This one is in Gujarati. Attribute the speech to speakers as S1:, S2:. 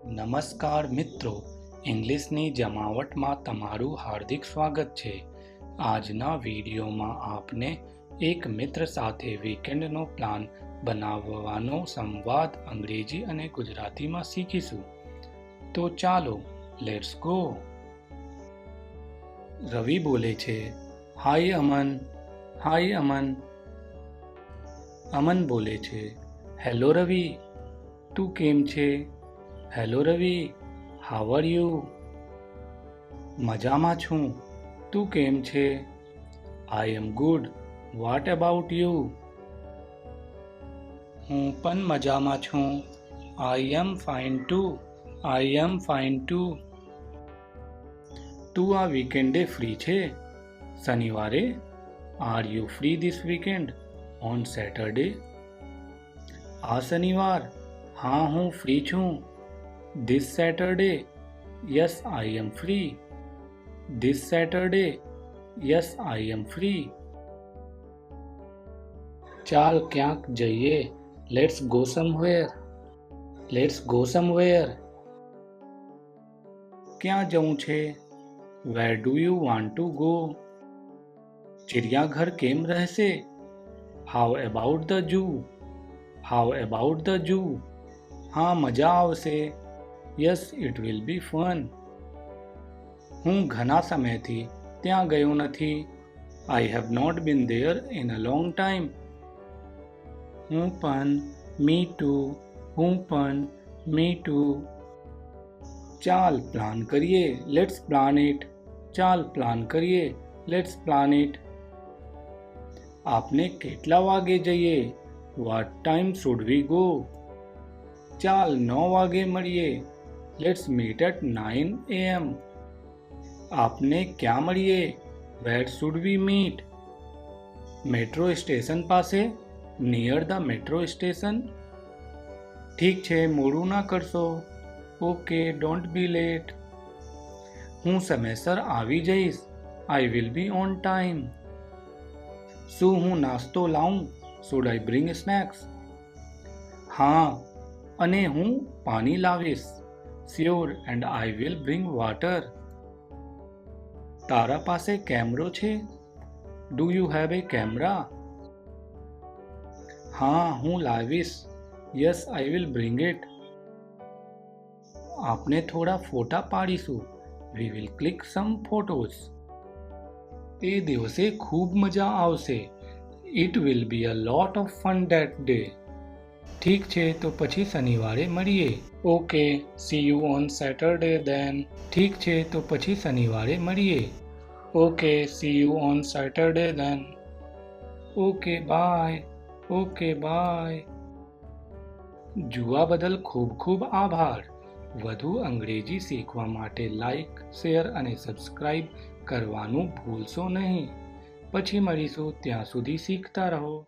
S1: નમસ્કાર મિત્રો, ઇંગ્લિશની જમાવટમાં તમારું હાર્દિક સ્વાગત છે. આજના વિડીયોમાં આપને એક મિત્ર સાથે વીકેન્ડનો પ્લાન બનાવવાનો સંવાદ અંગ્રેજી અને ગુજરાતીમાં શીખીશું. તો ચાલો, લેટ્સ ગો. રવિ બોલે છે, હાય અમન. હાય અમન. અમન બોલે છે, હેલો રવિ, તું કેમ છે? Hello Ravi, how are you? મજામાં છું, તું કેમ છે? I am good, what about you? હું પણ મજામાં છું, I am fine too. I am fine too. તું આ વીકેન્ડે ફ્રી છે? શનિવારે? Are you free this weekend on Saturday? આ શનિવાર? હા, હું ફ્રી છું. This Saturday? Yes, I am free. This Saturday? Yes, I am free. ચાલ ક્યાંક જઈએ. Let's go somewhere. Let's go somewhere. ક્યાં જવું છે? Where do you want to go? ચિડિયાઘર કેમ રહેશે? How about the zoo? How about the zoo? હા, મજા આવશે. Yes, it will be fun. હું ઘણા સમયથી ત્યાં ગયો નથી. I have not been there in a long time. હું પણ, me too. હું પણ, me too. ચાલ પ્લાન કરીએ. Let's plan it. ચાલ પ્લાન કરીએ. Let's plan it. આપને કેટલા વાગે જઈએ? What time should we go? ચાલ 9 વાગે મળીએ. Let's meet at 9 AM. આપને ક્યાં મળીએ? Where should we meet? Metro station પાસે? Near the metro station. ઠીક છે, મોડું ના કરશો. Okay, don't be late. હું સમયસર આવી જઈશ. I will be on time. શું હું નાસ્તો લાવું? Should I bring snacks? હા, અને હું પાણી લાવીશ. Sure, and I will bring water. તારા પાસે કેમેરો છે? Do you have a camera? હા, હું લાવીશ. Yes, I will bring it. આપણે થોડા ફોટા પાડીશું. We will click some photos. એ દિવસે ખૂબ મજા આવશે. It will be a lot of fun that day. ઠીક છે, તો પછી શનિવારે મળીએ. Okay, see you on Saturday then. ઠીક છે, તો પછી શનિવારે મળીએ. Okay, see you on Saturday then. Okay, bye. Okay, bye. જોવા બદલ ખૂબ ખૂબ આભાર. વધુ અંગ્રેજી શીખવા માટે લાઈક, શેર અને સબસ્ક્રાઈબ કરવાનું ભૂલશો નહીં. પછી મળીશું, ત્યાં સુધી શીખતા રહો.